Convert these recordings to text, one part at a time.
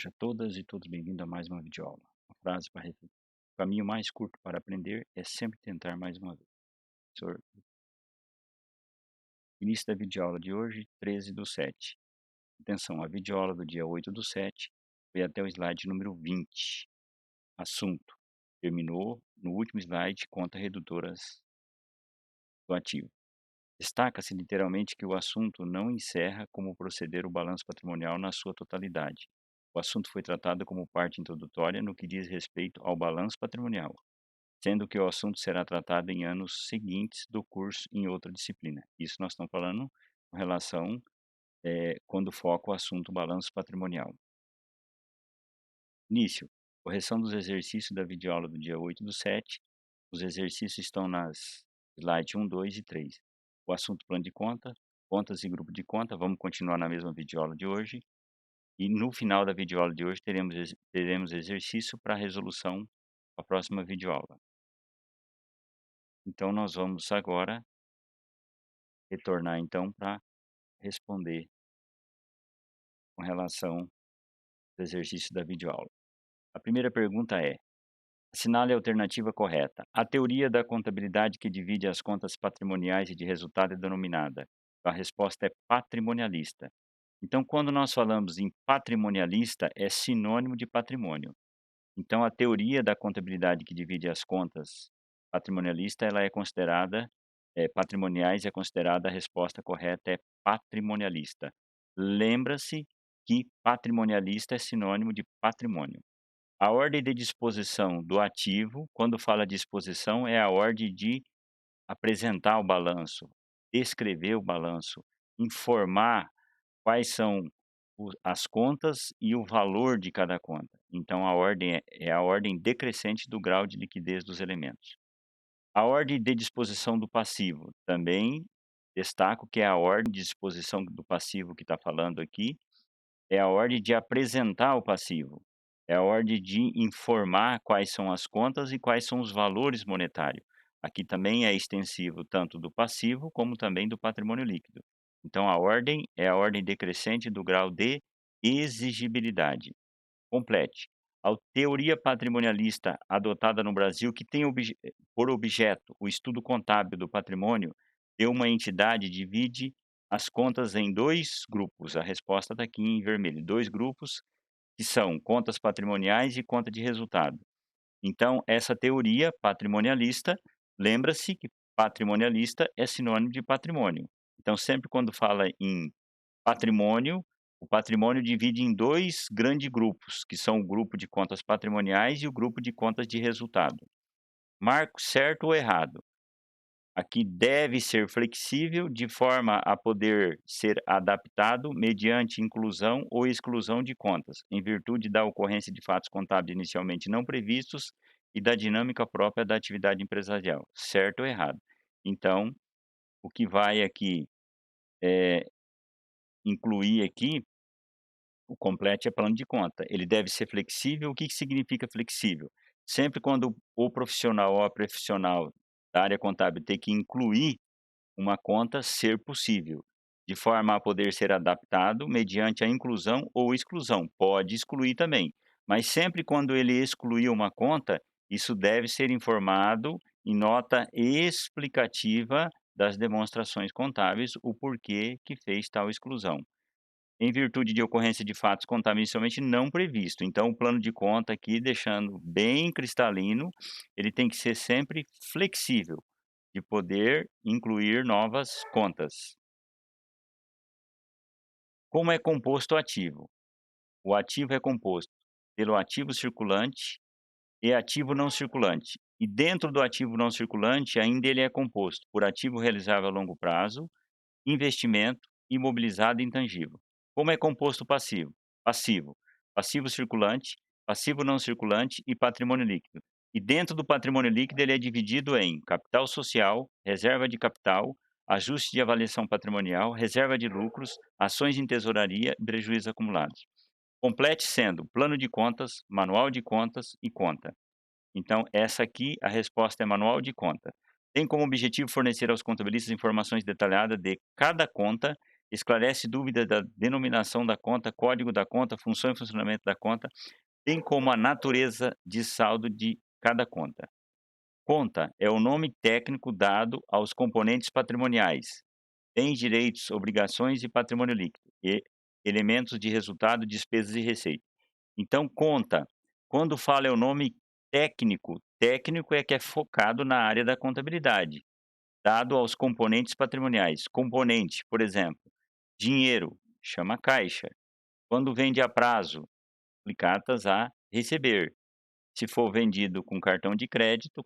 Seja todas e todos bem-vindos a mais uma videoaula. Uma frase para refletir. O caminho mais curto para aprender é sempre tentar mais uma vez. Professor, início da videoaula de hoje, 13/7. Atenção, a videoaula do dia 8/7 foi até o slide número 20. Assunto. Terminou no último slide, conta redutoras do ativo. Destaca-se literalmente que o assunto não encerra como proceder o balanço patrimonial na sua totalidade. O assunto foi tratado como parte introdutória no que diz respeito ao balanço patrimonial, sendo que o assunto será tratado em anos seguintes do curso em outra disciplina. Isso nós estamos falando com relação quando foca o assunto balanço patrimonial. Início. Correção dos exercícios da videoaula do dia 8/7. Os exercícios estão nas slides 1, 2 e 3. O assunto plano de conta, contas e grupo de conta, vamos continuar na mesma videoaula de hoje. E no final da videoaula de hoje teremos exercício para resolução para a próxima videoaula. Então nós vamos agora retornar então para responder com relação ao exercício da videoaula. A primeira pergunta é: assinale a alternativa correta. A teoria da contabilidade que divide as contas patrimoniais e de resultado é denominada. A resposta é patrimonialista. Então, quando nós falamos em patrimonialista, é sinônimo de patrimônio. Então, a teoria da contabilidade que divide as contas patrimonialista, ela é considerada, patrimoniais é considerada a resposta correta é patrimonialista. Lembra-se que patrimonialista é sinônimo de patrimônio. A ordem de disposição do ativo, quando fala disposição, é a ordem de apresentar o balanço, descrever o balanço, informar quais são as contas e o valor de cada conta. Então a ordem é a ordem decrescente do grau de liquidez dos elementos. A ordem de disposição do passivo, também destaco que é a ordem de disposição do passivo que está falando aqui, é a ordem de apresentar o passivo, é a ordem de informar quais são as contas e quais são os valores monetários. Aqui também é extensivo tanto do passivo como também do patrimônio líquido. Então a ordem é a ordem decrescente do grau de exigibilidade. Complete. A teoria patrimonialista adotada no Brasil, que tem por objeto o estudo contábil do patrimônio de uma entidade, divide as contas em dois grupos. A resposta está aqui em vermelho. Dois grupos que são contas patrimoniais e conta de resultado. Então, essa teoria patrimonialista, lembra-se que patrimonialista é sinônimo de patrimônio. Então, sempre quando fala em patrimônio, o patrimônio divide em dois grandes grupos, que são o grupo de contas patrimoniais e o grupo de contas de resultado. Marco certo ou errado? Aqui deve ser flexível de forma a poder ser adaptado mediante inclusão ou exclusão de contas, em virtude da ocorrência de fatos contábeis inicialmente não previstos e da dinâmica própria da atividade empresarial. Certo ou errado? Então, o que vai aqui incluir aqui, o complete é plano de conta. Ele deve ser flexível. O que significa flexível? Sempre quando o profissional ou a profissional da área contábil tem que incluir uma conta, ser possível, de forma a poder ser adaptado mediante a inclusão ou exclusão. Pode excluir também, mas sempre quando ele excluir uma conta, isso deve ser informado em nota explicativa das demonstrações contábeis, o porquê que fez tal exclusão. Em virtude de ocorrência de fatos contábeis inicialmente não previsto. Então, o plano de conta aqui, deixando bem cristalino, ele tem que ser sempre flexível, de poder incluir novas contas. Como é composto o ativo? O ativo é composto pelo ativo circulante e ativo não circulante. E dentro do ativo não circulante, ainda ele é composto por ativo realizável a longo prazo, investimento, imobilizado e intangível. Como é composto o passivo? Passivo, passivo circulante, passivo não circulante e patrimônio líquido. E dentro do patrimônio líquido ele é dividido em capital social, reserva de capital, ajuste de avaliação patrimonial, reserva de lucros, ações em tesouraria e prejuízos acumulados. Complete sendo plano de contas, manual de contas e conta. Então, essa aqui, a resposta é manual de conta. Tem como objetivo fornecer aos contabilistas informações detalhadas de cada conta, esclarece dúvida da denominação da conta, código da conta, função e funcionamento da conta, bem como a natureza de saldo de cada conta. Conta é o nome técnico dado aos componentes patrimoniais, bens, direitos, obrigações e patrimônio líquido, e elementos de resultado, despesas e receita. Então, conta, quando fala é o nome técnico, técnico é que é focado na área da contabilidade, dado aos componentes patrimoniais. Componente, por exemplo, dinheiro, chama caixa. Quando vende a prazo, aplicadas a receber. Se for vendido com cartão de crédito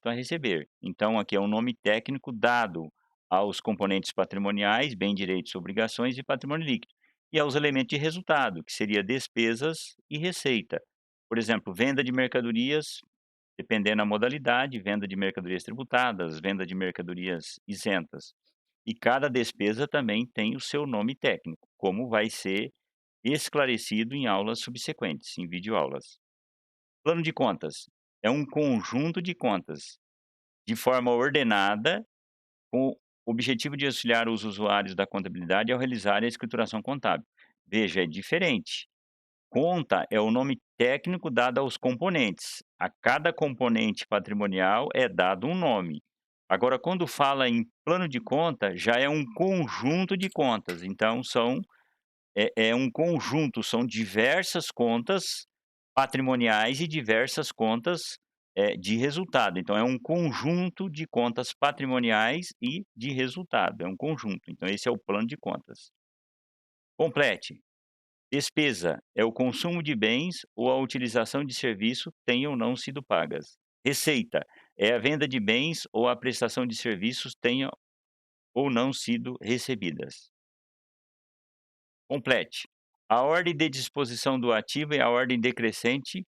a receber. Então, aqui é um nome técnico dado aos componentes patrimoniais, bem, direitos, obrigações e patrimônio líquido, e aos elementos de resultado, que seria despesas e receita. Por exemplo, venda de mercadorias, dependendo da modalidade, venda de mercadorias tributadas, venda de mercadorias isentas. E cada despesa também tem o seu nome técnico, como vai ser esclarecido em aulas subsequentes, em videoaulas. Plano de contas é um conjunto de contas de forma ordenada, com o objetivo de auxiliar os usuários da contabilidade ao realizar a escrituração contábil. Veja, é diferente. Conta é o nome técnico dado aos componentes. A cada componente patrimonial é dado um nome. Agora, quando fala em plano de conta, já é um conjunto de contas. Então, é um conjunto, são diversas contas patrimoniais e diversas contas, de resultado. Então é um conjunto de contas patrimoniais e de resultado, é um conjunto. Então esse é o plano de contas. Complete. Despesa é o consumo de bens ou a utilização de serviço tenham ou não sido pagas. Receita é a venda de bens ou a prestação de serviços tenham ou não sido recebidas. Complete. A ordem de disposição do ativo é a ordem decrescente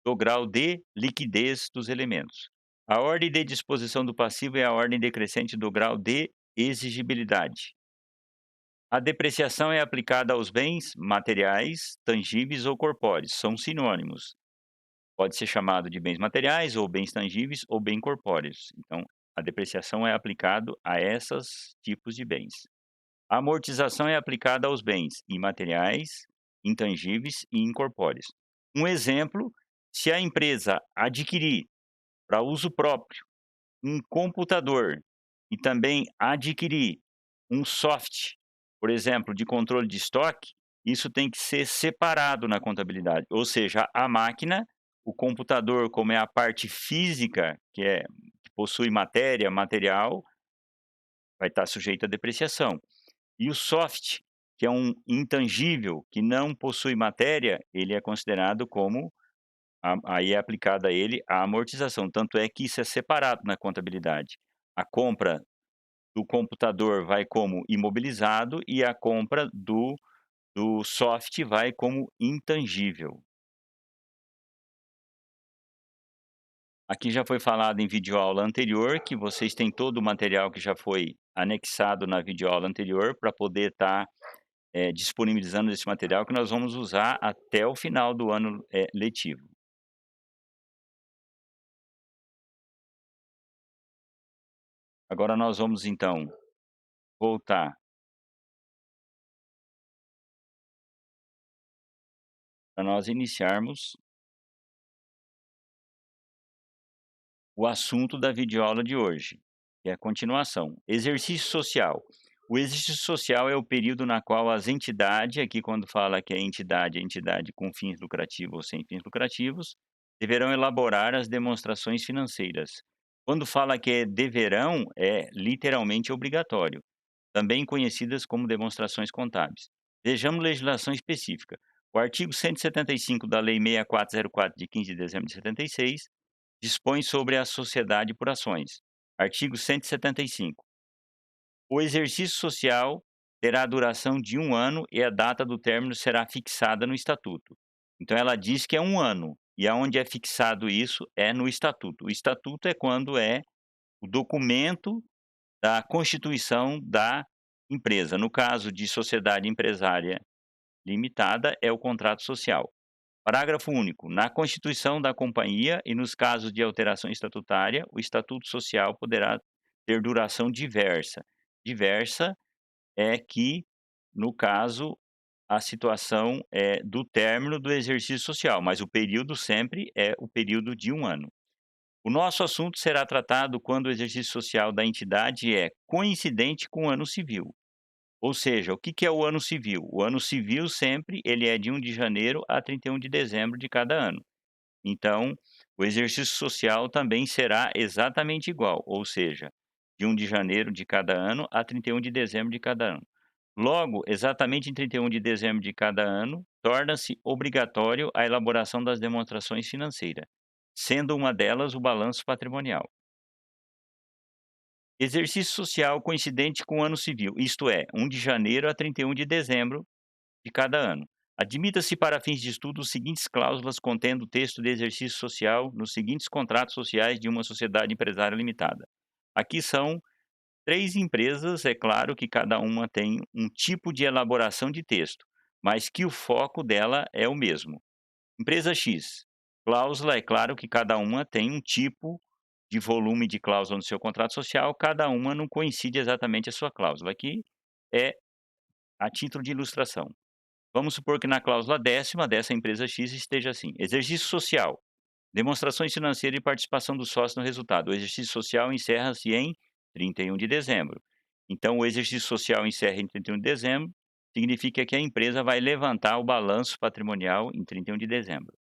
do grau de liquidez dos elementos. A ordem de disposição do passivo é a ordem decrescente do grau de exigibilidade. A depreciação é aplicada aos bens materiais, tangíveis ou corpóreos, são sinônimos. Pode ser chamado de bens materiais, ou bens tangíveis, ou bens corpóreos. Então, a depreciação é aplicado a esses tipos de bens. A amortização é aplicada aos bens imateriais, intangíveis e incorpóreos. Um exemplo, se a empresa adquirir para uso próprio um computador e também adquirir um software, por exemplo, de controle de estoque, isso tem que ser separado na contabilidade. Ou seja, a máquina, o computador, como é a parte física, que possui matéria, material, vai estar sujeito à depreciação. E o soft, que é um intangível, que não possui matéria, ele é considerado como aí é aplicada a ele a amortização, tanto é que isso é separado na contabilidade. A compra do computador vai como imobilizado e a compra do soft vai como intangível. Aqui já foi falado em videoaula anterior, que vocês têm todo o material que já foi anexado na videoaula anterior para poder estar disponibilizando esse material que nós vamos usar até o final do ano, letivo. Agora nós vamos então voltar para nós iniciarmos o assunto da videoaula de hoje, que é a continuação. Exercício social. O exercício social é o período na qual as entidades, aqui quando fala que é entidade com fins lucrativos ou sem fins lucrativos, deverão elaborar as demonstrações financeiras. Quando fala que é deverão, é literalmente obrigatório, também conhecidas como demonstrações contábeis. Vejamos legislação específica. O artigo 175 da Lei 6404 de 15 de dezembro de 76 dispõe sobre a sociedade por ações. Artigo 175. O exercício social terá duração de 1 ano e a data do término será fixada no estatuto. Então ela diz que é 1 ano, e aonde é fixado isso é no estatuto. O estatuto é quando é o documento da constituição da empresa. No caso de sociedade empresária limitada, é o contrato social. Parágrafo único. Na constituição da companhia e nos casos de alteração estatutária, o estatuto social poderá ter duração diversa. Diversa é que, no caso, a situação é do término do exercício social, mas o período sempre é o período de 1 ano. O nosso assunto será tratado quando o exercício social da entidade é coincidente com o ano civil. Ou seja, o que que é o ano civil? O ano civil sempre ele é de 1 de janeiro a 31 de dezembro de cada ano. Então, o exercício social também será exatamente igual, ou seja, de 1 de janeiro de cada ano a 31 de dezembro de cada ano. Logo, exatamente em 31 de dezembro de cada ano, torna-se obrigatório a elaboração das demonstrações financeiras, sendo uma delas o balanço patrimonial. Exercício social coincidente com o ano civil, isto é, 1 de janeiro a 31 de dezembro de cada ano. Admita-se para fins de estudo os seguintes cláusulas contendo o texto de exercício social nos seguintes contratos sociais de uma sociedade empresária limitada. Aqui são 3 empresas, é claro que cada uma tem um tipo de elaboração de texto, mas que o foco dela é o mesmo. Empresa X, cláusula, é claro que cada uma tem um tipo de volume de cláusula no seu contrato social, cada uma não coincide exatamente a sua cláusula. Aqui é a título de ilustração. Vamos supor que na cláusula 10ª dessa empresa X esteja assim: exercício social, demonstrações financeiras e participação do sócio no resultado. O exercício social encerra-se em 31 de dezembro. Então, o exercício social encerra em 31 de dezembro, significa que a empresa vai levantar o balanço patrimonial em 31 de dezembro.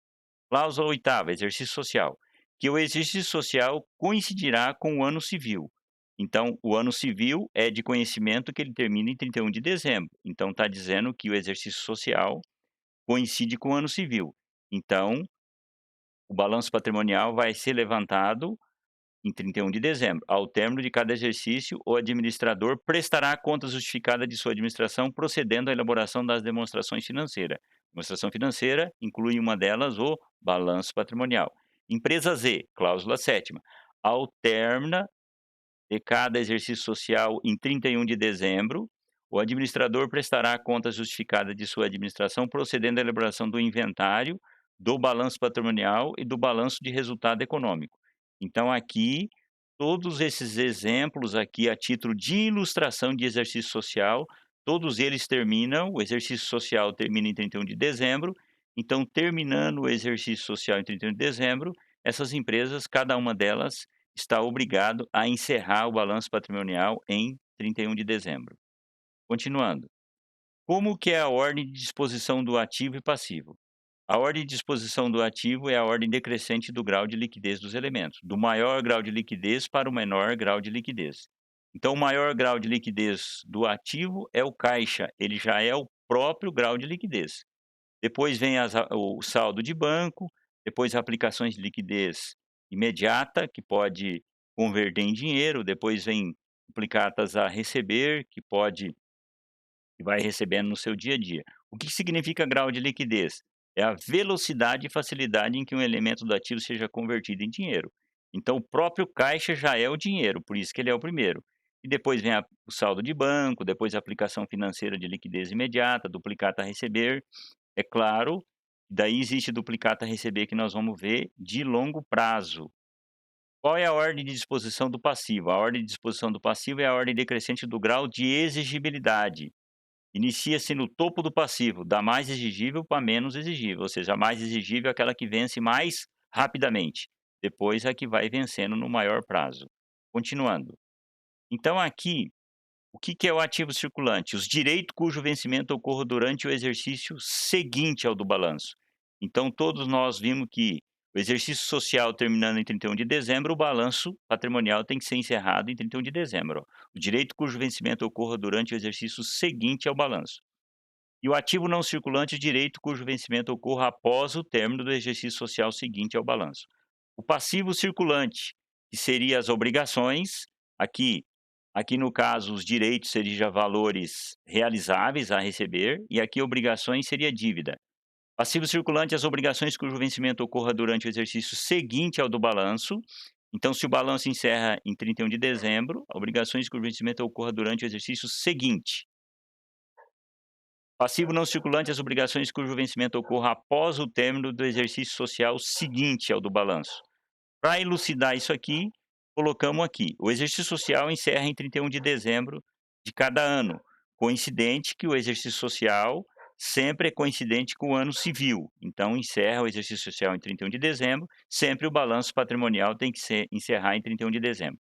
Cláusula 8ª, exercício social, que o exercício social coincidirá com o ano civil. Então, o ano civil é de conhecimento que ele termina em 31 de dezembro. Então, está dizendo que o exercício social coincide com o ano civil. Então, o balanço patrimonial vai ser levantado em 31 de dezembro. Ao término de cada exercício, o administrador prestará conta justificada de sua administração, procedendo à elaboração das demonstrações financeiras. Demonstração financeira inclui uma delas o balanço patrimonial. Empresa Z, cláusula 7ª. Ao término de cada exercício social em 31 de dezembro, o administrador prestará conta justificada de sua administração, procedendo à elaboração do inventário, do balanço patrimonial e do balanço de resultado econômico. Então aqui, todos esses exemplos aqui a título de ilustração de exercício social, todos eles terminam, o exercício social termina em 31 de dezembro, então terminando o exercício social em 31 de dezembro, essas empresas, cada uma delas, está obrigado a encerrar o balanço patrimonial em 31 de dezembro. Continuando, como que é a ordem de disposição do ativo e passivo? A ordem de disposição do ativo é a ordem decrescente do grau de liquidez dos elementos, do maior grau de liquidez para o menor grau de liquidez. Então, o maior grau de liquidez do ativo é o caixa, ele já é o próprio grau de liquidez. Depois vem o saldo de banco, depois aplicações de liquidez imediata, que pode converter em dinheiro, depois vem aplicadas a receber, que vai recebendo no seu dia a dia. O que significa grau de liquidez? É a velocidade e facilidade em que um elemento do ativo seja convertido em dinheiro. Então, o próprio caixa já é o dinheiro, por isso que ele é o primeiro. E depois vem o saldo de banco, depois a aplicação financeira de liquidez imediata, duplicata a receber, é claro, daí existe duplicata a receber que nós vamos ver de longo prazo. Qual é a ordem de disposição do passivo? A ordem de disposição do passivo é a ordem decrescente do grau de exigibilidade. Inicia-se no topo do passivo, da mais exigível para menos exigível, ou seja, a mais exigível é aquela que vence mais rapidamente. Depois a que vai vencendo no maior prazo. Continuando. Então aqui o que que é o ativo circulante? Os direitos cujo vencimento ocorra durante o exercício seguinte ao do balanço. Então, todos nós vimos que o exercício social terminando em 31 de dezembro, o balanço patrimonial tem que ser encerrado em 31 de dezembro. Ó. O direito cujo vencimento ocorra durante o exercício seguinte ao balanço. E o ativo não circulante, o direito cujo vencimento ocorra após o término do exercício social seguinte ao balanço. O passivo circulante, que seria as obrigações, aqui aqui no caso os direitos seriam valores realizáveis a receber, e aqui obrigações seria dívida. Passivo circulante, as obrigações cujo vencimento ocorra durante o exercício seguinte ao do balanço. Então, se o balanço encerra em 31 de dezembro, obrigações cujo vencimento ocorra durante o exercício seguinte. Passivo não circulante, as obrigações cujo vencimento ocorra após o término do exercício social seguinte ao do balanço. Para elucidar isso aqui, colocamos aqui: o exercício social encerra em 31 de dezembro de cada ano. coincidente que o exercício social sempre é coincidente com o ano civil. Então encerra o exercício social em 31 de dezembro, sempre o balanço patrimonial tem que ser encerrar em 31 de dezembro.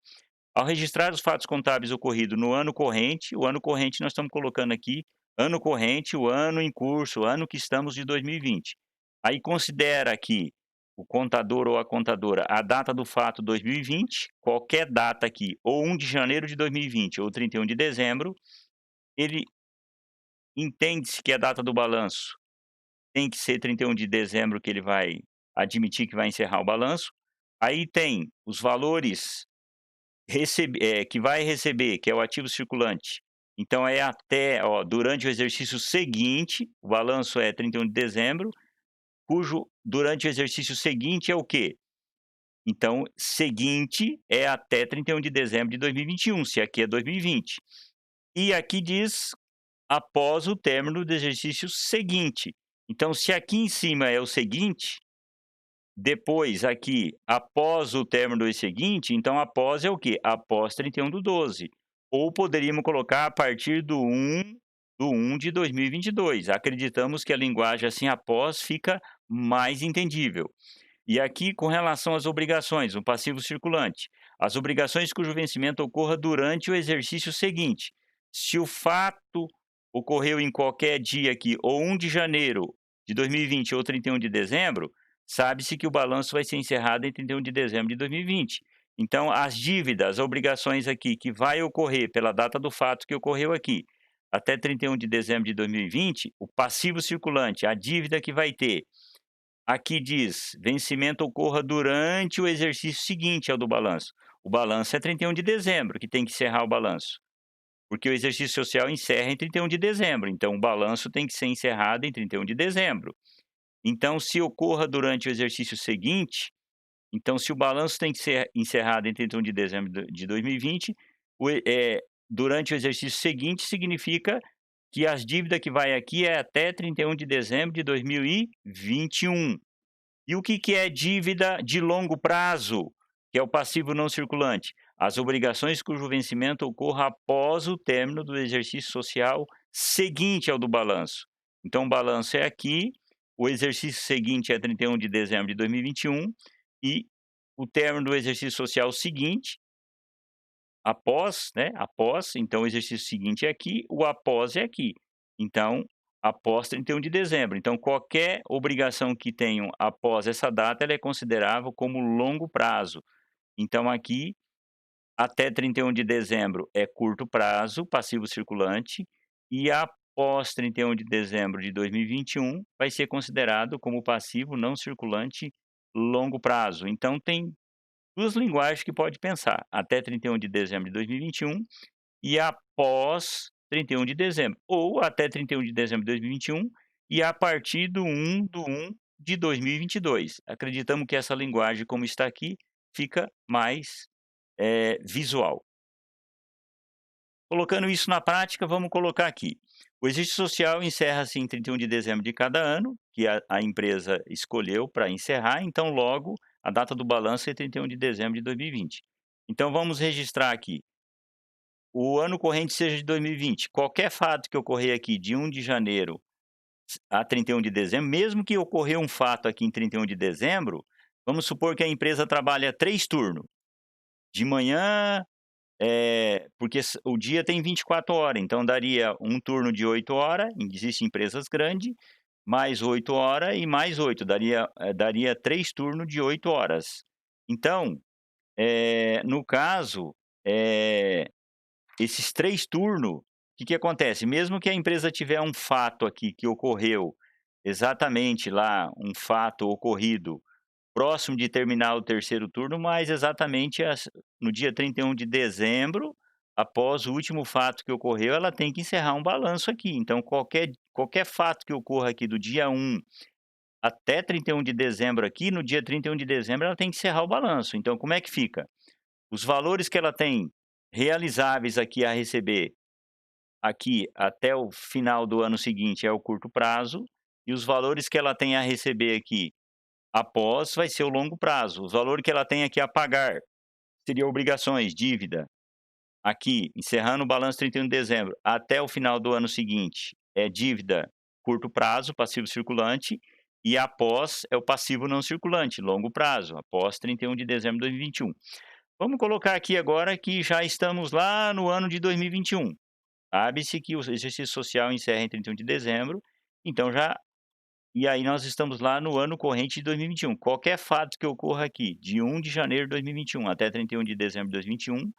Ao registrar os fatos contábeis ocorridos no ano corrente, o ano corrente nós estamos colocando aqui, ano corrente, o ano em curso, o ano que estamos de 2020. Aí considera aqui o contador ou a contadora a data do fato 2020, qualquer data aqui, ou 1 de janeiro de 2020 ou 31 de dezembro, ele entende-se que a data do balanço tem que ser 31 de dezembro que ele vai admitir que vai encerrar o balanço. Aí tem os valores que vai receber, que é o ativo circulante. Então é até, ó, durante o exercício seguinte, o balanço é 31 de dezembro, cujo durante o exercício seguinte é o quê? Então, seguinte é até 31 de dezembro de 2021, se aqui é 2020. E aqui diz após o término do exercício seguinte. Então, se aqui em cima é o seguinte, depois aqui, após o término do seguinte, então após é o quê? Após 31/12. Ou poderíamos colocar a partir do 1 de 2022. Acreditamos que a linguagem assim após fica mais entendível. E aqui, com relação às obrigações, o passivo circulante. As obrigações cujo vencimento ocorra durante o exercício seguinte. Se o fato ocorreu em qualquer dia aqui, ou 1 de janeiro de 2020 ou 31 de dezembro, sabe-se que o balanço vai ser encerrado em 31 de dezembro de 2020. Então, as dívidas, as obrigações aqui que vai ocorrer pela data do fato que ocorreu aqui, até 31 de dezembro de 2020, o passivo circulante, a dívida que vai ter. Aqui diz: vencimento ocorra durante o exercício seguinte ao do balanço. O balanço é 31 de dezembro, que tem que encerrar o balanço, porque o exercício social encerra em 31 de dezembro, então o balanço tem que ser encerrado em 31 de dezembro. Então, se ocorra durante o exercício seguinte, então se o balanço tem que ser encerrado em 31 de dezembro de 2020, durante o exercício seguinte significa que as dívidas que vai aqui é até 31 de dezembro de 2021. E o que que é dívida de longo prazo, que é o passivo não circulante? As obrigações cujo vencimento ocorra após o término do exercício social seguinte ao do balanço. Então o balanço é aqui, o exercício seguinte é 31 de dezembro de 2021 e o término do exercício social seguinte, após, né, após, então o exercício seguinte é aqui, o após é aqui. Então, após 31 de dezembro. Então, qualquer obrigação que tenham após essa data, ela é considerável como longo prazo. Então, aqui, até 31 de dezembro é curto prazo, passivo circulante, e após 31 de dezembro de 2021 vai ser considerado como passivo não circulante longo prazo. Então, tem duas linguagens que pode pensar: até 31 de dezembro de 2021 e após 31 de dezembro, ou até 31 de dezembro de 2021 e a partir do 1 de 2022. Acreditamos que essa linguagem, como está aqui, fica mais, visual. Colocando isso na prática, vamos colocar aqui. O exercício social encerra-se em 31 de dezembro de cada ano, que a empresa escolheu para encerrar, então logo a data do balanço é 31 de dezembro de 2020. Então vamos registrar aqui: o ano corrente seja de 2020. Qualquer fato que ocorrer aqui de 1 de janeiro a 31 de dezembro, mesmo que ocorrer um fato aqui em 31 de dezembro, vamos supor que a empresa trabalha 3 turnos. De manhã, porque o dia tem 24 horas, então daria um turno de 8 horas, existem empresas grandes, mais 8 horas e mais 8, daria 3 turnos de 8 horas. Então, no caso, esses 3 turnos, o que que acontece? Mesmo que a empresa tiver um fato aqui que ocorreu exatamente lá, um fato ocorrido próximo de terminar o terceiro turno, mas exatamente no dia 31 de dezembro, após o último fato que ocorreu, ela tem que encerrar um balanço aqui. Então qualquer fato que ocorra aqui do dia 1 até 31 de dezembro aqui, no dia 31 de dezembro ela tem que encerrar o balanço. Então como é que fica? Os valores que ela tem realizáveis aqui a receber, aqui até o final do ano seguinte é o curto prazo, e os valores que ela tem a receber aqui após vai ser o longo prazo. Os valores que ela tem aqui a pagar seria obrigações, dívida. aqui, encerrando o balanço 31 de dezembro, até o final do ano seguinte, é dívida curto prazo, passivo circulante, e após é o passivo não circulante, longo prazo, após 31 de dezembro de 2021. Vamos colocar aqui agora que já estamos lá no ano de 2021. Sabe-se que o exercício social encerra em 31 de dezembro, então já e aí nós estamos lá no ano corrente de 2021. Qualquer fato que ocorra aqui, de 1 de janeiro de 2021 até 31 de dezembro de 2021,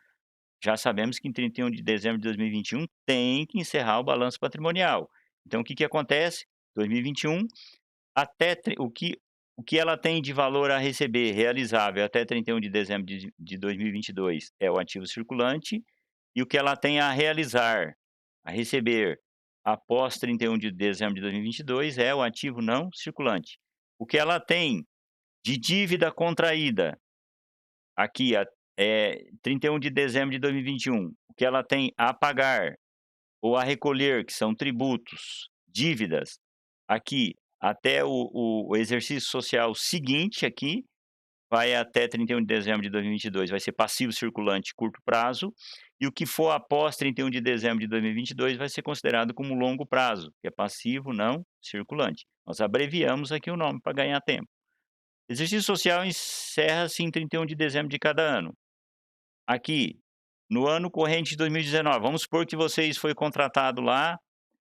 já sabemos que em 31 de dezembro de 2021 tem que encerrar o balanço patrimonial. Então o que que acontece? 2021 até o que ela tem de valor a receber realizável até 31 de dezembro de 2022 é o ativo circulante, e o que ela tem a realizar, a receber após 31 de dezembro de 2022 é o ativo não circulante. O que ela tem de dívida contraída aqui 31 de dezembro de 2021, o que ela tem a pagar ou a recolher, que são tributos, dívidas, aqui até o exercício social seguinte aqui, vai até 31 de dezembro de 2022, vai ser passivo circulante curto prazo, e o que for após 31 de dezembro de 2022 vai ser considerado como longo prazo, que é passivo não circulante. Nós abreviamos aqui o nome para ganhar tempo. Exercício social encerra-se em 31 de dezembro de cada ano. Aqui, no ano corrente de 2019, vamos supor que vocês foi contratado lá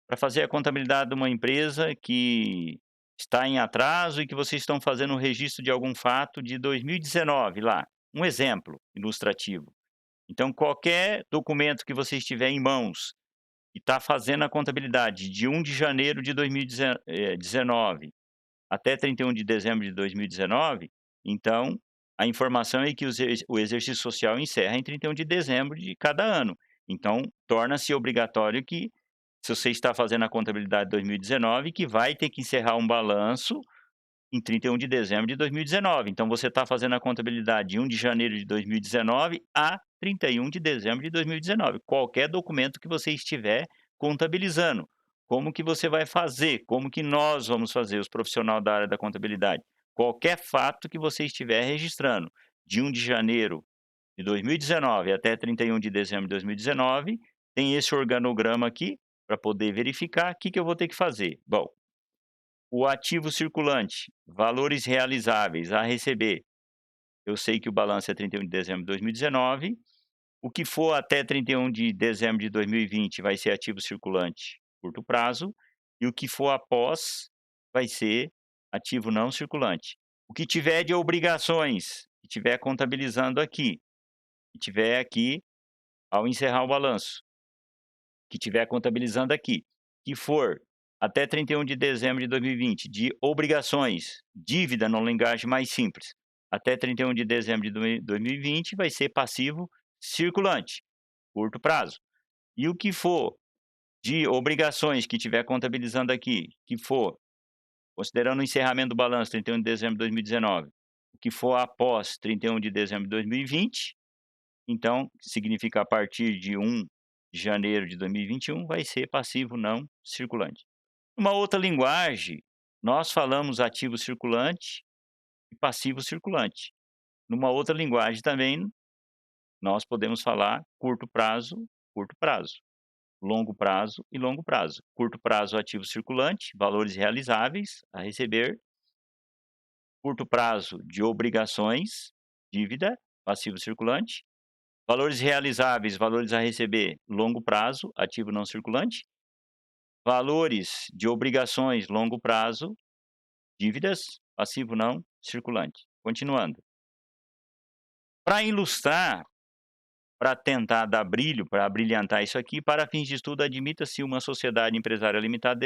para fazer a contabilidade de uma empresa que está em atraso e que vocês estão fazendo o registro de algum fato de 2019 lá, um exemplo ilustrativo. Então qualquer documento que vocês tiver em mãos e está fazendo a contabilidade de 1 de janeiro de 2019 até 31 de dezembro de 2019, então a informação é que o exercício social encerra em 31 de dezembro de cada ano. Então torna-se obrigatório que, se você está fazendo a contabilidade de 2019, que vai ter que encerrar um balanço em 31 de dezembro de 2019. Então você está fazendo a contabilidade de 1 de janeiro de 2019 a 31 de dezembro de 2019. Qualquer documento que você estiver contabilizando. Como que você vai fazer? Como que nós vamos fazer, os profissionais da área da contabilidade? Qualquer fato que você estiver registrando, de 1 de janeiro de 2019 até 31 de dezembro de 2019, tem esse organograma aqui para poder verificar. O que que eu vou ter que fazer? Bom, o ativo circulante, valores realizáveis a receber. Eu sei que o balanço é 31 de dezembro de 2019. O que for até 31 de dezembro de 2020 vai ser ativo circulante curto prazo, e o que for após vai ser ativo não circulante. O que tiver de obrigações, que tiver contabilizando aqui, que tiver aqui ao encerrar o balanço, que tiver contabilizando aqui, que for até 31 de dezembro de 2020 de obrigações, dívida no linguagem mais simples, até 31 de dezembro de 2020 vai ser passivo circulante, curto prazo. E o que for de obrigações que tiver contabilizando aqui, que for considerando o encerramento do balanço 31 de dezembro de 2019, o que for após 31 de dezembro de 2020, então significa a partir de 1 de janeiro de 2021 vai ser passivo não circulante. Uma outra linguagem, nós falamos ativo circulante e passivo circulante. Numa outra linguagem também, nós podemos falar curto prazo, longo prazo e longo prazo. Curto prazo, ativo circulante, valores realizáveis a receber. Curto prazo de obrigações, dívida, passivo circulante. Valores realizáveis, valores a receber, longo prazo, ativo não circulante. Valores de obrigações, longo prazo, dívidas, passivo não circulante. Continuando. Para ilustrar, para tentar dar brilho, para brilhantar isso aqui, para fins de estudo, admita-se uma sociedade empresária limitada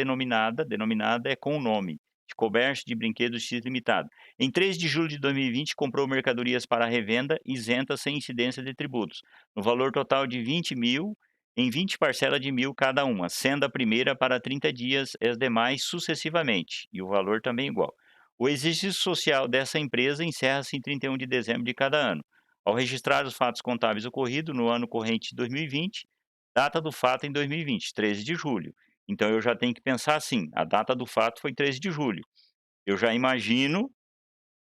denominada é com o nome, de comércio de brinquedos X Limitado. Em 3 de julho de 2020, comprou mercadorias para revenda isentas sem incidência de tributos, no valor total de 20.000, em 20 parcelas de 1.000 cada uma, sendo a primeira para 30 dias e as demais sucessivamente, e o valor também igual. O exercício social dessa empresa encerra-se em 31 de dezembro de cada ano. Ao registrar os fatos contábeis ocorridos no ano corrente de 2020, data do fato em 2020, 13 de julho. Então eu já tenho que pensar assim, a data do fato foi 13 de julho. Eu já imagino,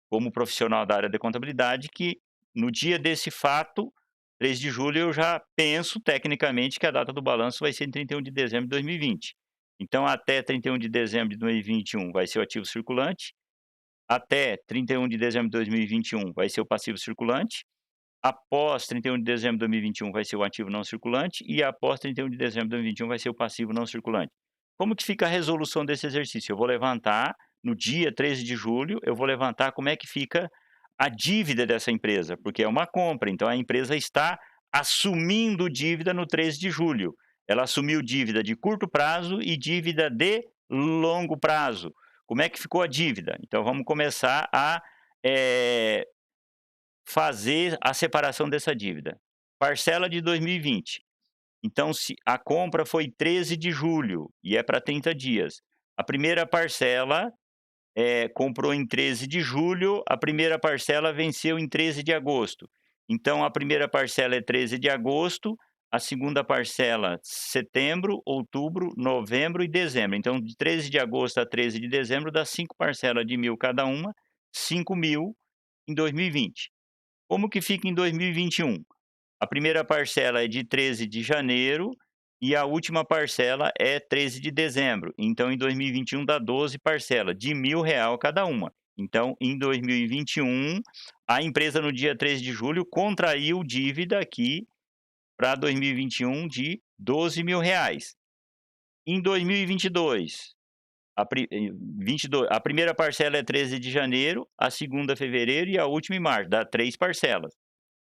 como profissional da área de contabilidade, que no dia desse fato 3 de julho eu já penso tecnicamente que a data do balanço vai ser em 31 de dezembro de 2020. Então até 31 de dezembro de 2021 vai ser o ativo circulante, até 31 de dezembro de 2021 vai ser o passivo circulante, após 31 de dezembro de 2021 vai ser o ativo não circulante e após 31 de dezembro de 2021 vai ser o passivo não circulante. Como que fica a resolução desse exercício? Eu vou levantar no dia 13 de julho, eu vou levantar como é que fica a dívida dessa empresa, porque é uma compra, então a empresa está assumindo dívida no 13 de julho. Ela assumiu dívida de curto prazo e dívida de longo prazo. Como é que ficou a dívida? Então vamos começar a eh, fazer a separação dessa dívida. Parcela de 2020. Então, se a compra foi 13 de julho e é para 30 dias. A primeira parcela, comprou em 13 de julho, a primeira parcela venceu em 13 de agosto. Então, a primeira parcela é 13 de agosto, a segunda parcela setembro, outubro, novembro e dezembro. Então, de 13 de agosto a 13 de dezembro dá 5 parcelas de 1.000 cada uma, 5.000 em 2020. Como que fica em 2021? A primeira parcela é de 13 de janeiro e a última parcela é 13 de dezembro. Então, em 2021 dá 12 parcelas de R$ 1.000 cada uma. Então, em 2021, a empresa no dia 13 de julho contraiu dívida aqui para 2021 de R$ 12.000. Em 2022, a primeira parcela é 13 de janeiro, a segunda fevereiro e a última em março, dá 3 parcelas.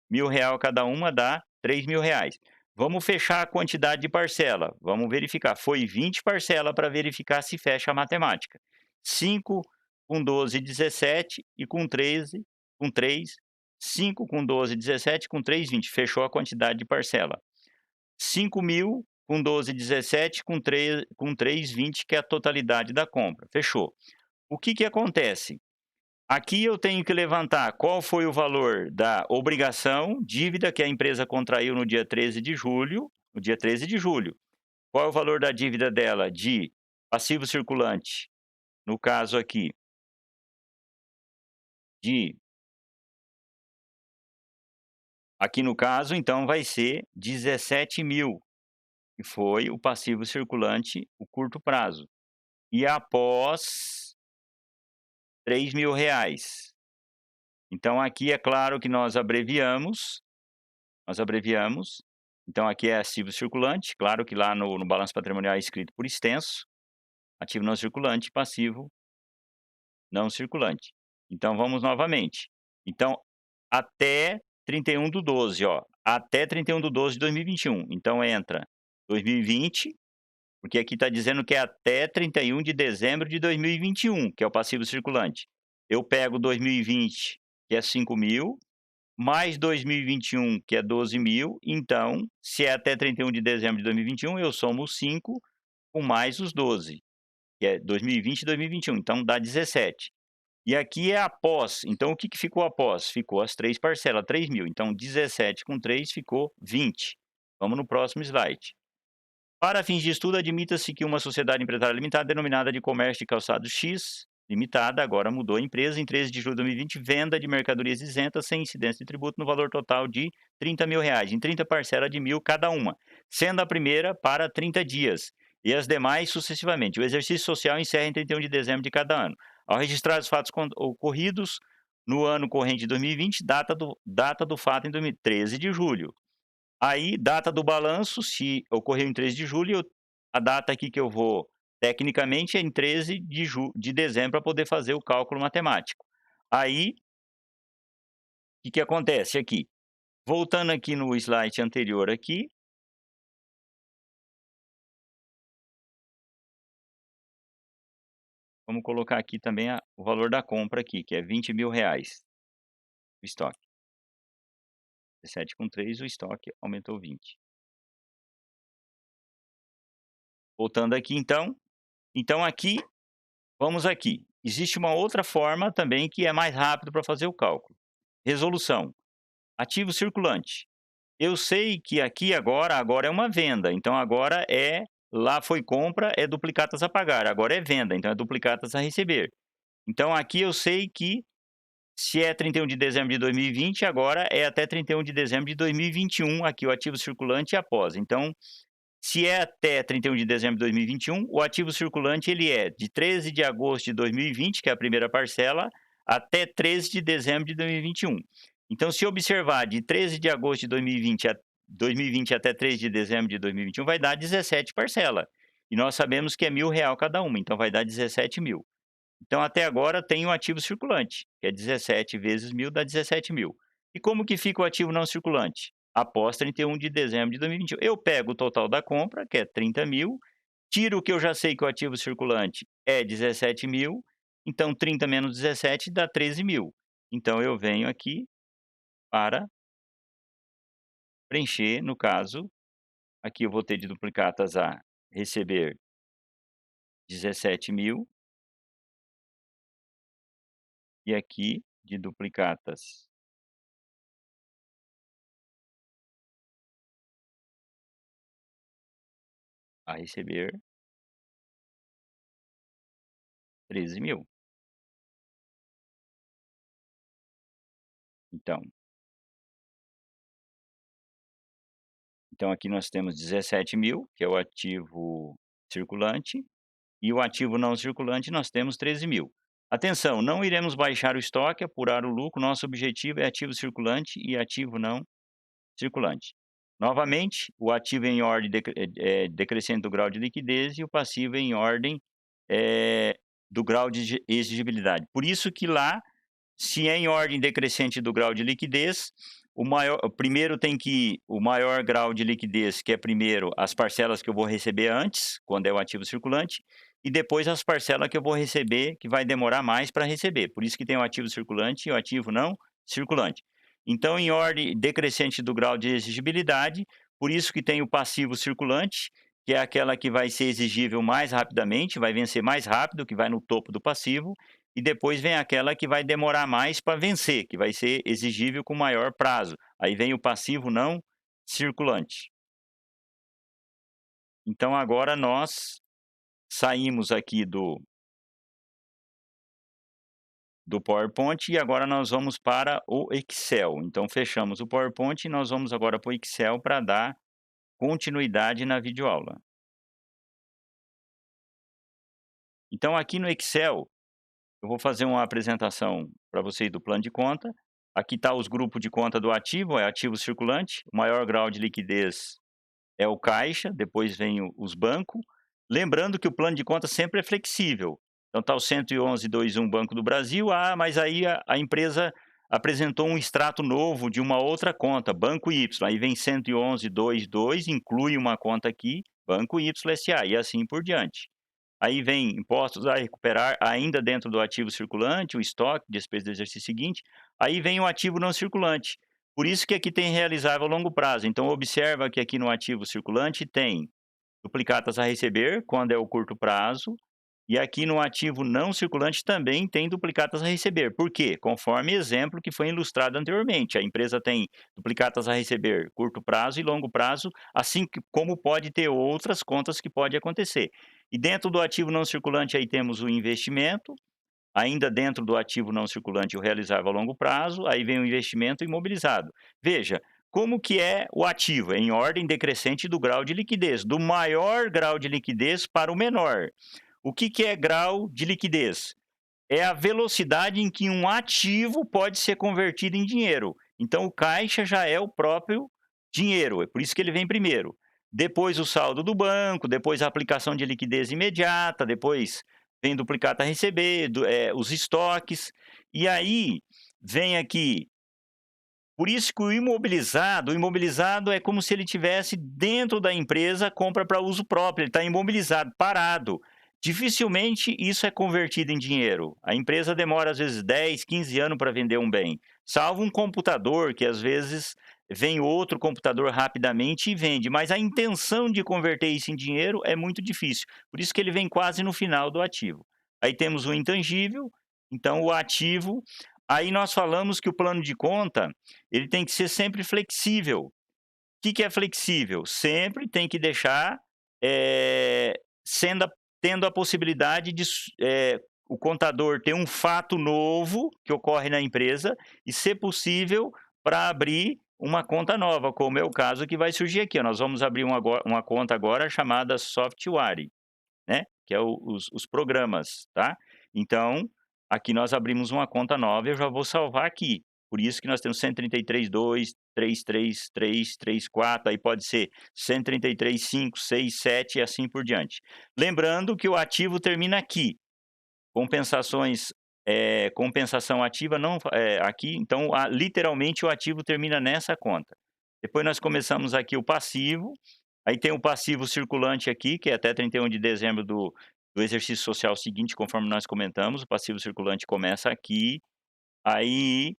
R$ 1.000 cada uma dá R$ 3.000. Vamos fechar a quantidade de parcela, vamos verificar. Foi 20 parcela para verificar se fecha a matemática. 5 com 12, 17 e com 13, com 3, 5 com 12, 17, com 3, 20. Fechou a quantidade de parcela. 5.000 com 12, 17, com 3, 20, que é a totalidade da compra. Fechou. O que que acontece? Aqui eu tenho que levantar qual foi o valor da obrigação, dívida que a empresa contraiu no dia 13 de julho, no dia 13 de julho. Qual é o valor da dívida dela de passivo circulante, no caso de aqui no caso, então vai ser 17.000, que foi o passivo circulante, o curto prazo. E após R$ 3.000. Então aqui é claro que nós abreviamos, então aqui é ativo circulante, claro que lá no balanço patrimonial é escrito por extenso, ativo não circulante, passivo não circulante. Então vamos novamente. Então, até 31/12, ó, até 31/12 de 2021. Então entra 2020, porque aqui está dizendo que é até 31 de dezembro de 2021, que é o passivo circulante. Eu pego 2020, que é 5.000, mais 2021, que é 12.000, então, se é até 31 de dezembro de 2021, eu somo os 5 com mais os 12, que é 2020 e 2021, então dá 17. E aqui é após, então o que que ficou após? Ficou as 3 parcelas, 3.000, então 17 com 3 ficou 20. Vamos no próximo slide. Para fins de estudo, admita-se que uma sociedade empresária limitada, denominada de Comércio de Calçados X, limitada, agora mudou a empresa, em 13 de julho de 2020, venda de mercadorias isentas sem incidência de tributo no valor total de R$ 30.000, em 30 parcelas de 1.000 cada uma, sendo a primeira para 30 dias, e as demais sucessivamente. O exercício social encerra em 31 de dezembro de cada ano. Ao registrar os fatos ocorridos no ano corrente de 2020, data do fato em 13 de julho. Aí, data do balanço, se ocorreu em 13 de julho, a data aqui que eu vou, tecnicamente, é em 13 de dezembro para poder fazer o cálculo matemático. Aí, o que que acontece aqui? Voltando aqui no slide anterior aqui, vamos colocar aqui também o valor da compra aqui, que é R$ 20.000, o estoque. 17,3, o estoque aumentou 20. Voltando aqui então aqui, vamos aqui. Existe uma outra forma também que é mais rápido para fazer o cálculo. Resolução. Ativo circulante. Eu sei que aqui agora é uma venda, então agora lá foi compra, é duplicatas a pagar, agora é venda, então é duplicatas a receber. Então aqui eu sei que Se é 31 de dezembro de 2020, agora é até 31 de dezembro de 2021, aqui o ativo circulante e após. Então, se é até 31 de dezembro de 2021, o ativo circulante ele é de 13 de agosto de 2020, que é a primeira parcela, até 13 de dezembro de 2021. Então, se observar de 13 de agosto de 2020 até 13 de dezembro de 2021, vai dar 17 parcelas. E nós sabemos que é R$ 1.000 cada uma, então vai dar 17 mil. Então, até agora, tem um ativo circulante, que é 17 vezes 1.000 dá 17 mil. E como que fica o ativo não circulante? Após 31 de dezembro de 2021. Eu pego o total da compra, que é 30 mil, tiro o que eu já sei que o ativo circulante é 17 mil, então 30 menos 17 dá 13 mil. Então, eu venho aqui para preencher, no caso, aqui eu vou ter de duplicatas a receber 17 mil, e aqui de duplicatas a receber 13 mil. Então, aqui nós temos 17 mil, que é o ativo circulante, e o ativo não circulante nós temos 13 mil. Atenção, não iremos baixar o estoque, apurar o lucro, nosso objetivo é ativo circulante e ativo não circulante. Novamente, o ativo em ordem decrescente do grau de liquidez e o passivo em ordem do grau de exigibilidade. Por isso que lá, se é em ordem decrescente do grau de liquidez, o maior grau de liquidez, que é primeiro as parcelas que eu vou receber antes, quando é o ativo circulante, e depois as parcelas que eu vou receber, que vai demorar mais para receber. Por isso que tem o ativo circulante e o ativo não circulante. Então, em ordem decrescente do grau de exigibilidade, por isso que tem o passivo circulante, que é aquela que vai ser exigível mais rapidamente, vai vencer mais rápido, que vai no topo do passivo, e depois vem aquela que vai demorar mais para vencer, que vai ser exigível com maior prazo. Aí vem o passivo não circulante. Então agora nós saímos aqui do PowerPoint e agora nós vamos para o Excel. Então fechamos o PowerPoint e nós vamos agora para o Excel para dar continuidade na videoaula. Então aqui no Excel, eu vou fazer uma apresentação para vocês do plano de conta. Aqui está os grupos de conta do ativo, é ativo circulante, o maior grau de liquidez é o caixa, depois vem os bancos. Lembrando que o plano de conta sempre é flexível. Então está o 111.21 Banco do Brasil, mas aí a empresa apresentou um extrato novo de uma outra conta, Banco Y. Aí vem 111.22, inclui uma conta aqui, Banco Y SA, e assim por diante. Aí vem impostos a recuperar ainda dentro do ativo circulante, o estoque, despesa do exercício seguinte. Aí vem o ativo não circulante. Por isso que aqui tem realizável a longo prazo. Então observa que aqui no ativo circulante tem duplicatas a receber, quando é o curto prazo, e aqui no ativo não circulante também tem duplicatas a receber. Por quê? Conforme exemplo que foi ilustrado anteriormente. A empresa tem duplicatas a receber curto prazo e longo prazo, assim como pode ter outras contas que pode acontecer. E dentro do ativo não circulante aí temos o investimento, ainda dentro do ativo não circulante o realizável a longo prazo, aí vem o investimento imobilizado. Veja, como que é o ativo? Em ordem decrescente do grau de liquidez, do maior grau de liquidez para o menor. O que é grau de liquidez? É a velocidade em que um ativo pode ser convertido em dinheiro. Então, o caixa já é o próprio dinheiro, é por isso que ele vem primeiro. Depois o saldo do banco, depois a aplicação de liquidez imediata, depois vem duplicata a receber, os estoques, e aí vem aqui. Por isso que o imobilizado é como se ele tivesse dentro da empresa compra para uso próprio, ele está imobilizado, parado. Dificilmente isso é convertido em dinheiro. A empresa demora às vezes 10, 15 anos para vender um bem, salvo um computador que às vezes vem outro computador rapidamente e vende, mas a intenção de converter isso em dinheiro é muito difícil. Por isso que ele vem quase no final do ativo. Aí temos o intangível, então o ativo. Aí nós falamos que o plano de conta, ele tem que ser sempre flexível. O que é flexível? Sempre tem que deixar, sendo tendo a possibilidade de o contador ter um fato novo que ocorre na empresa e, se possível, para abrir uma conta nova, como é o caso que vai surgir aqui, ó. Nós vamos abrir uma conta agora chamada Software, né, que é os programas, tá. Então, aqui nós abrimos uma conta nova, eu já vou salvar aqui. Por isso que nós temos 133.2, 333, 34, aí pode ser 133, 5, 6, 7 e assim por diante. Lembrando que o ativo termina aqui. Compensações, compensação ativa não aqui, então literalmente o ativo termina nessa conta. Depois nós começamos aqui o passivo, aí tem o passivo circulante aqui, que é até 31 de dezembro do exercício social seguinte, conforme nós comentamos, o passivo circulante começa aqui, aí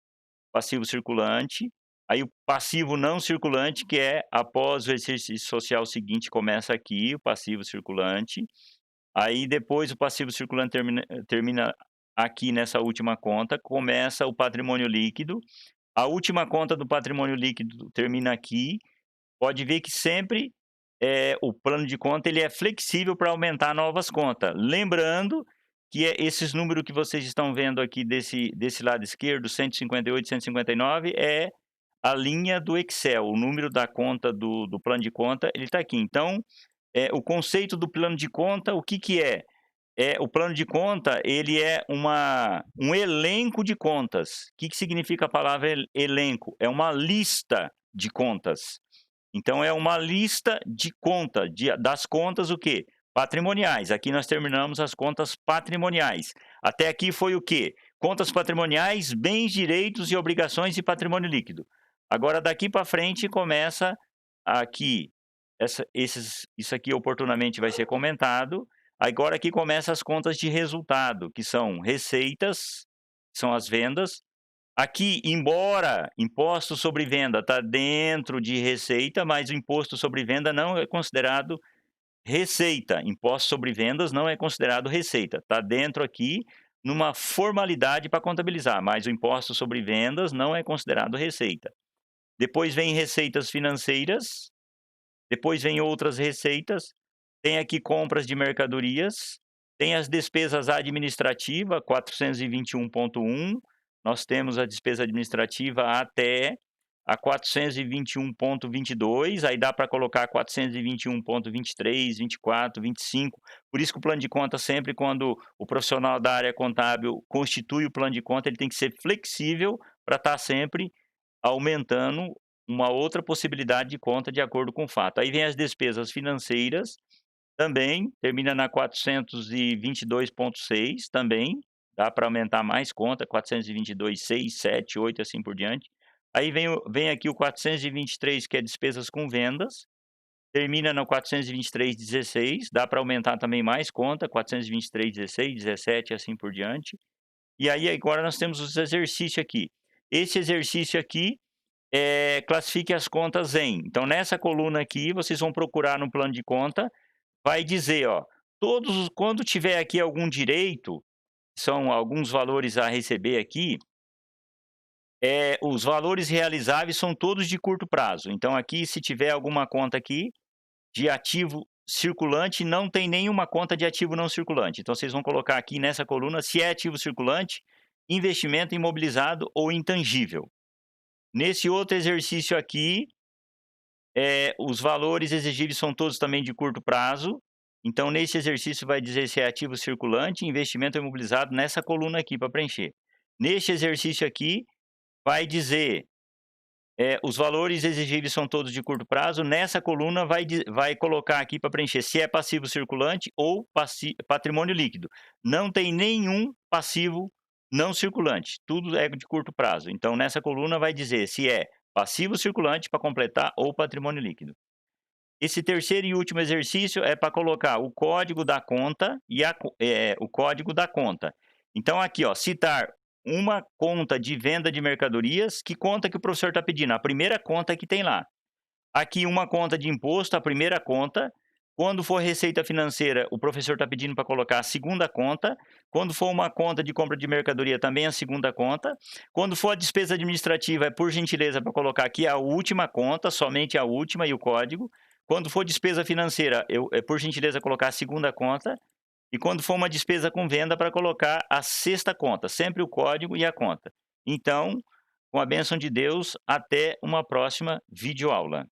passivo circulante, aí o passivo não circulante, que é após o exercício social seguinte, começa aqui, o passivo circulante. Aí depois o passivo circulante termina aqui nessa última conta, começa o patrimônio líquido. A última conta do patrimônio líquido termina aqui. Pode ver que sempre, o plano de conta ele é flexível para aumentar novas contas. Lembrando que esses números que vocês estão vendo aqui desse lado esquerdo, 158, 159, é a linha do Excel, o número da conta do plano de conta, ele está aqui. Então, o conceito do plano de conta, o que que é? O plano de conta, ele é um elenco de contas. O que que significa a palavra elenco? É uma lista de contas. Então é uma lista de conta, das contas o quê? Patrimoniais. Aqui nós terminamos as contas patrimoniais. Até aqui foi o quê? Contas patrimoniais, bens, direitos e obrigações e patrimônio líquido. Agora daqui para frente começa aqui, isso aqui oportunamente vai ser comentado. Agora aqui começa as contas de resultado, que são receitas, são as vendas. Aqui, embora imposto sobre venda está dentro de receita, mas o imposto sobre venda não é considerado receita. Imposto sobre vendas não é considerado receita. Está dentro aqui numa formalidade para contabilizar, mas o imposto sobre vendas não é considerado receita. Depois vem receitas financeiras, depois vem outras receitas, tem aqui compras de mercadorias, tem as despesas administrativa, 421.1, nós temos a despesa administrativa até a 421.22, aí dá para colocar 421.23, 24, 25. Por isso que o plano de conta sempre quando o profissional da área contábil constitui o plano de conta, ele tem que ser flexível para estar sempre aumentando uma outra possibilidade de conta de acordo com o fato. Aí vem as despesas financeiras, também termina na 422.6 também, dá para aumentar mais conta, 422, 6, 7, 8 assim por diante. Aí vem aqui o 423 que é despesas com vendas, termina no 423.16, dá para aumentar também mais conta, 423.16, 17 assim por diante. E aí agora nós temos os exercícios aqui. Esse exercício aqui classifique as contas em. Então, nessa coluna aqui, vocês vão procurar no plano de conta, vai dizer, ó, quando tiver aqui algum direito, são alguns valores a receber aqui, os valores realizáveis são todos de curto prazo. Então, aqui, se tiver alguma conta aqui de ativo circulante, não tem nenhuma conta de ativo não circulante. Então, vocês vão colocar aqui nessa coluna se é ativo circulante, investimento imobilizado ou intangível. Nesse outro exercício aqui, os valores exigíveis são todos também de curto prazo. Então, nesse exercício vai dizer se é ativo circulante, investimento imobilizado nessa coluna aqui para preencher. Neste exercício aqui, vai dizer os valores exigíveis são todos de curto prazo. Nessa coluna vai colocar aqui para preencher se é passivo circulante ou patrimônio líquido. Não tem nenhum passivo não circulante, tudo é de curto prazo. Então, nessa coluna vai dizer se é passivo circulante para completar ou patrimônio líquido. Esse terceiro e último exercício é para colocar o código da conta e o código da conta. Então, aqui, ó, citar uma conta de venda de mercadorias, que conta que o professor está pedindo? A primeira conta que tem lá. Aqui, uma conta de imposto, a primeira conta. Quando for receita financeira, o professor está pedindo para colocar a segunda conta. Quando for uma conta de compra de mercadoria, também a segunda conta. Quando for a despesa administrativa, é por gentileza para colocar aqui a última conta, somente a última e o código. Quando for despesa financeira, por gentileza colocar a segunda conta. E quando for uma despesa com venda, para colocar a sexta conta, sempre o código e a conta. Então, com a bênção de Deus, até uma próxima videoaula.